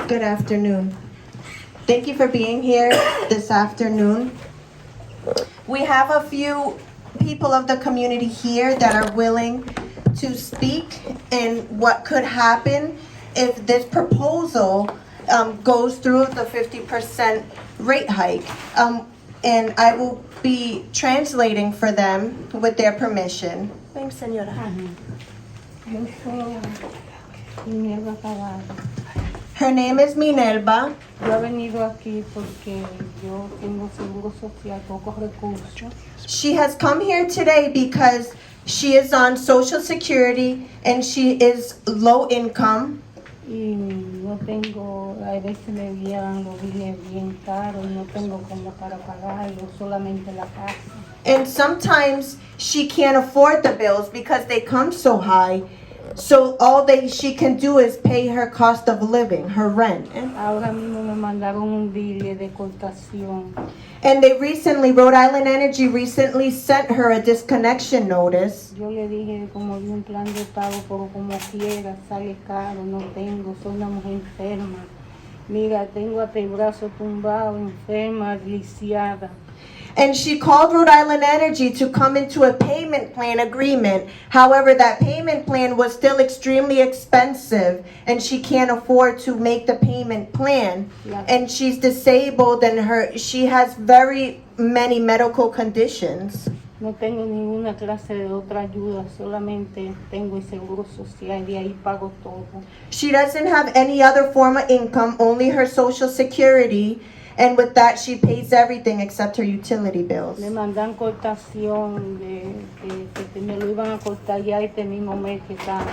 Good afternoon. Thank you for being here this afternoon. We have a few people of the community here that are willing to speak in what could happen if this proposal goes through the 50% rate hike. And I will be translating for them with their permission. Thanks, señora. Her name is Minerva. Yo he venido aquí porque yo tengo seguro social, pocos recursos. She has come here today because she is on Social Security and she is low income. Y no tengo, a veces me guían los biles bien caros, no tengo como para pagarlo, solamente la casa. And sometimes she can't afford the bills because they come so high. So all she can do is pay her cost of living, her rent. Ahora mismo me mandaron un bill de cortación. And they recently, Rhode Island Energy recently sent her a disconnection notice. Yo le dije como de un plan de pago, pero como quiera, sale caro, no tengo, soy una mujer enferma. Mira, tengo hasta el brazo tumbado, enferma, lisiada. And she called Rhode Island Energy to come into a payment plan agreement. However, that payment plan was still extremely expensive and she can't afford to make the payment plan. Yeah. And she's disabled and she has very many medical conditions. No tengo ninguna clase de otra ayuda, solamente tengo el seguro social y de ahí pago todo. She doesn't have any other form of income, only her Social Security. And with that, she pays everything except her utility bills. Me mandan cortación, que me lo iban a cortar ya este mismo mes que está.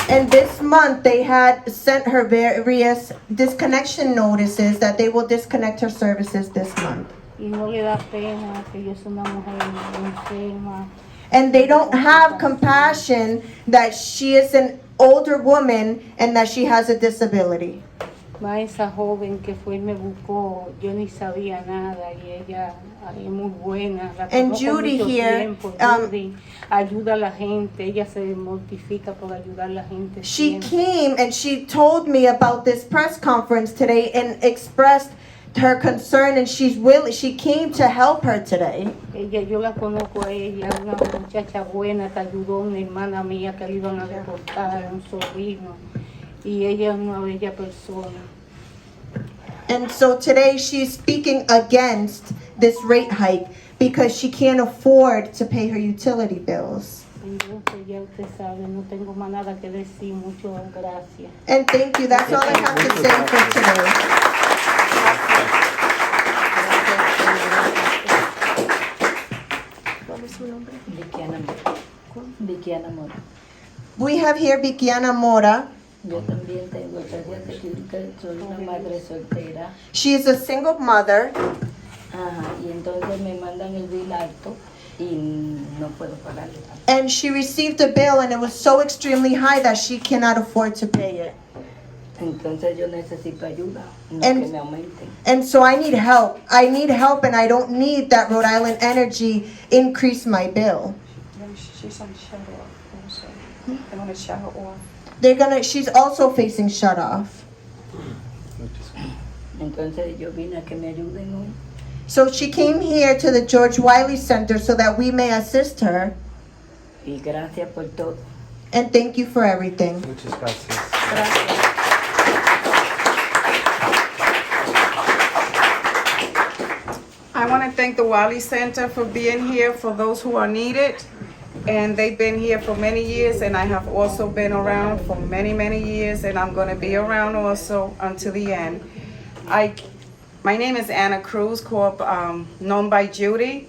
And this month, they had sent her various disconnection notices that they will disconnect her services this month. Y no le da pena que yo soy una mujer enferma. And they don't have compassion that she is an older woman and that she has a disability. Va esa joven que fue y me buscó, yo ni sabía nada y ella es muy buena. La And conozco Judy mucho here, tiempo. Judy ayuda a la gente, ella se mortifica por ayudar a la gente. She siempre. came and she told me about this press conference today and expressed her concern and she came to help her today. Ella, yo la conozco a ella, una muchacha buena, te ayudó una hermana mía que le iban a deportar, un sobrino. Y ella es una bella persona. And so today she's speaking against this rate hike because she can't afford to pay her utility bills. Entonces ya usted sabe, no tengo más nada que decir, muchas gracias. And thank you, that's all I have to say for today. What was her number? Vickiana Mora. We have here Vickiana Mora. Yo también tengo Social Security, soy una madre soltera. She is a single mother. Ajá, y entonces me mandan el bill alto y no puedo pagarlo. And she received a bill and it was so extremely high that she cannot afford to pay it. Entonces yo necesito ayuda, no And- que me aumenten. And so I need help. I need help and I don't need that Rhode Island Energy increase my bill. She's on shut off also. They want to shut her off. She's also facing shut off. Entonces yo vine a que me ayuden hoy. So she came here to the George Wiley Center so that we may assist her. Y gracias por todo. And thank you for everything. Muchas gracias. I want to thank the Wiley Center for being here for those who are needed. And they've been here for many years, and I have also been around for many, many years, and I'm going to be around also until the end. My name is Anna Cruz, known by Judy.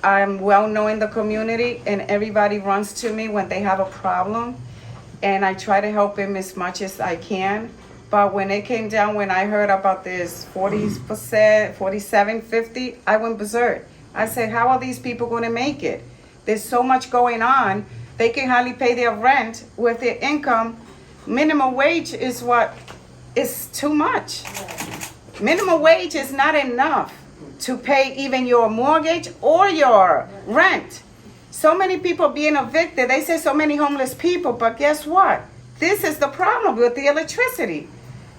I'm well known in the community, and everybody runs to me when they have a problem, and I try to help them as much as I can. But when it came down, when I heard about this 40%, 47.50, I went berserk. I said, how are these people going to make it? There's so much going on. They can hardly pay their rent with their income. Minimum wage is what is too much. Minimum wage is not enough to pay even your mortgage or your rent. So many people being evicted. They say so many homeless people, but guess what? This is the problem with the electricity.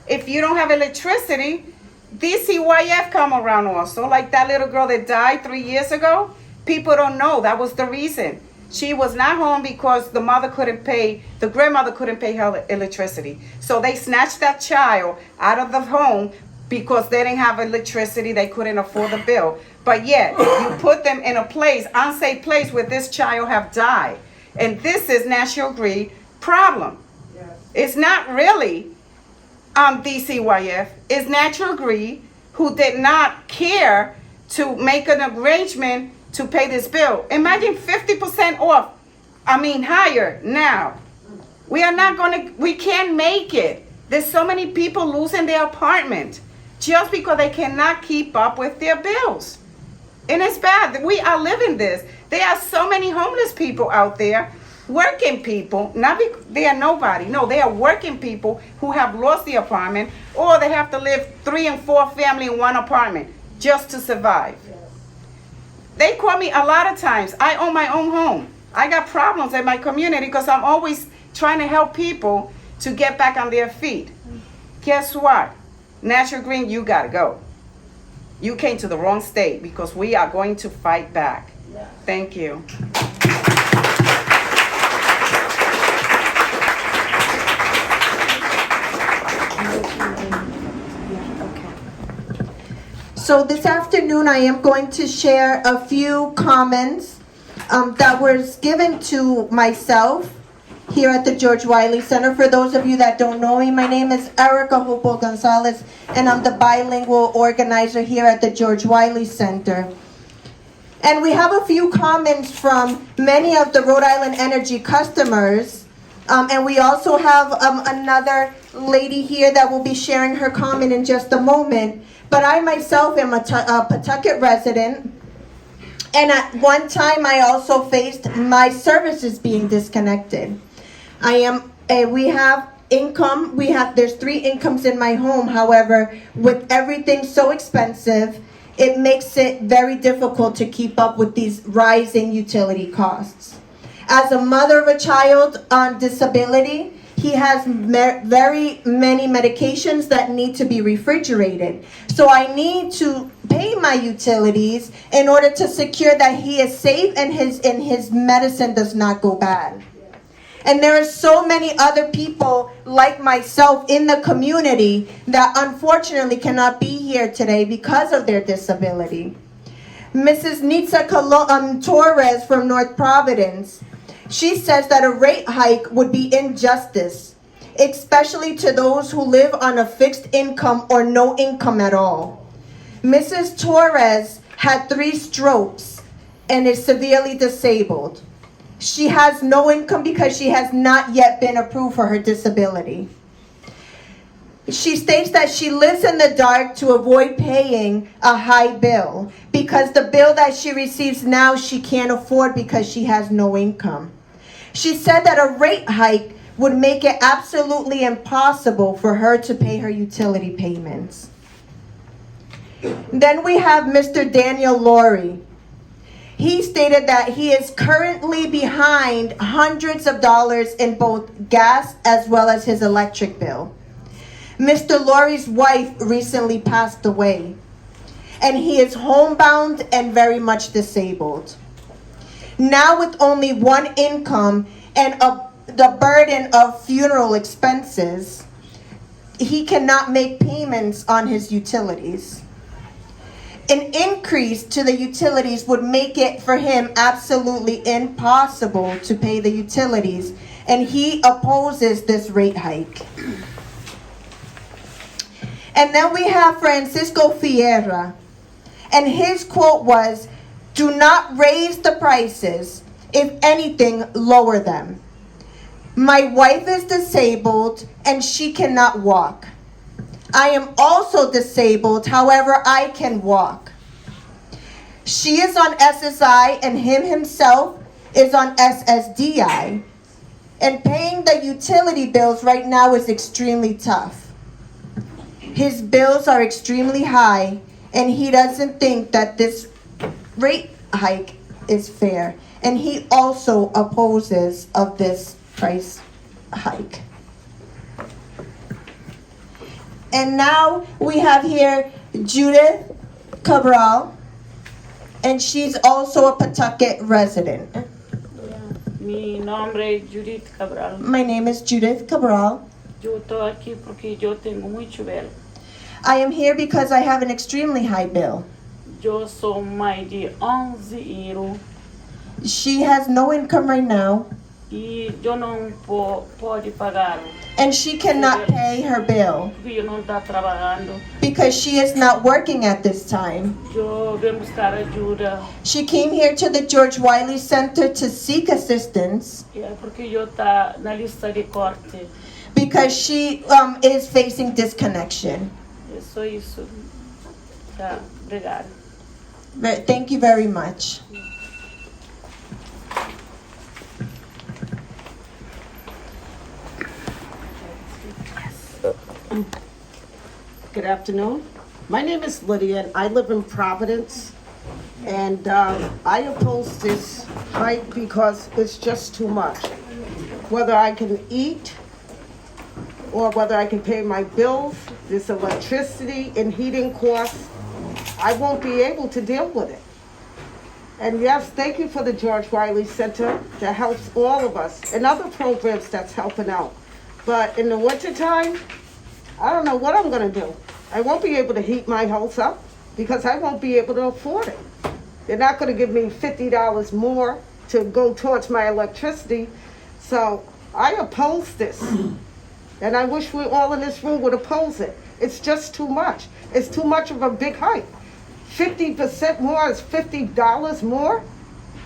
if you don't have electricity, DCYF come around also. Like that little girl that died 3 years ago, people don't know that was the reason. She was not home because the grandmother couldn't pay her electricity. So they snatched that child out of the home because they didn't have electricity, they couldn't afford the bill. But yet, you put them in a unsafe place where this child have died. And this is National Grid problem. Yes. It's not really DCYF, it's National Grid who did not care to make an arrangement to pay this bill. Imagine 50% off, higher now. We can't make it. There's so many people losing their apartment just because they cannot keep up with their bills. And it's bad. We are living this. There are so many homeless people out there, working people, they are nobody. No, they are working people who have lost the apartment, or they have to live 3 and 4 family in one apartment just to survive. They call me a lot of times. I own my own home. I got problems in my community because I'm always trying to help people to get back on their feet. Guess what? National Green, you gotta go. You came to the wrong state because we are going to fight back. Yeah. Thank you. So this afternoon, I am going to share a few comments that was given to myself here at the George Wiley Center. For those of you that don't know me, my name is Erika Hoppo Gonzalez, and I'm the bilingual organizer here at the George Wiley Center. And we have a few comments from many of the Rhode Island Energy customers, and we also have another lady here that will be sharing her comment in just a moment. But I myself am a Pawtucket resident, and at one time I also faced my services being disconnected. We have income, there's 3 incomes in my home. However, with everything so expensive, it makes it very difficult to keep up with these rising utility costs. As a mother of a child on disability, he has very many medications that need to be refrigerated. So I need to pay my utilities in order to secure that he is safe and his medicine does not go bad. And there are so many other people like myself in the community that unfortunately cannot be here today because of their disability. Mrs. Nitza Torres from North Providence, she says that a rate hike would be injustice, especially to those who live on a fixed income or no income at all. Mrs. Torres had 3 strokes and is severely disabled. She has no income because she has not yet been approved for her disability. She states that she lives in the dark to avoid paying a high bill because the bill that she receives now she can't afford because she has no income. She said that a rate hike would make it absolutely impossible for her to pay her utility payments. Then we have Mr. Daniel Laurie. He stated that he is currently behind hundreds of dollars in both gas as well as his electric bill. Mr. Laurie's wife recently passed away, and he is homebound and very much disabled. Now with only 1 income and the burden of funeral expenses, he cannot make payments on his utilities. An increase to the utilities would make it for him absolutely impossible to pay the utilities, and he opposes this rate hike. And then we have Francisco Fierra, and his quote was, "Do not raise the prices, if anything, lower them. My wife is disabled and she cannot walk. I am also disabled, however, I can walk. She is on SSI and him himself is on SSDI. And paying the utility bills right now is extremely tough. His bills are extremely high and he doesn't think that this rate hike is fair. And he also opposes of this price hike." And now we have here Judith Cabral, and she's also a Pawtucket resident. Mi nombre es Judith Cabral. My name is Judith Cabral. Yo estoy aquí porque yo tengo mucho bill. I am here because I have an extremely high bill. Yo soy mais de 11 euros She has no income right now, e eu não pode pagar and she cannot pay her bill porque eu não estou trabalhando. because she is not working at this time. Eu venho buscar ajuda She came here to the George Wiley Center to seek assistance porque eu estou na lista de corte. because she is facing disconnection. É só isso. Tá, obrigada. Thank you very much. Good afternoon. My name is Lydia, and I live in Providence. And I oppose this hike because it's just too much. Whether I can eat or whether I can pay my bills, this electricity and heating costs, I won't be able to deal with it. And yes, thank you for the George Wiley Center that helps all of us and other programs that's helping out. But in the wintertime, I don't know what I'm gonna do. I won't be able to heat my house up because I won't be able to afford it. They're not gonna give me $50 more to go towards my electricity. So I oppose this. And I wish we all in this room would oppose it. It's just too much. It's too much of a big hike. 50% more is $50 more?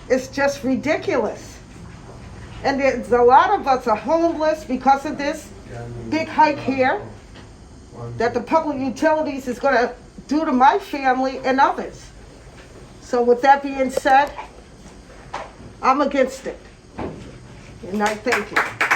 It's just ridiculous. And there's a lot of us are homeless because of this big hike here that the public utilities is gonna do to my family and others. So with that being said, I'm against it. And I thank you.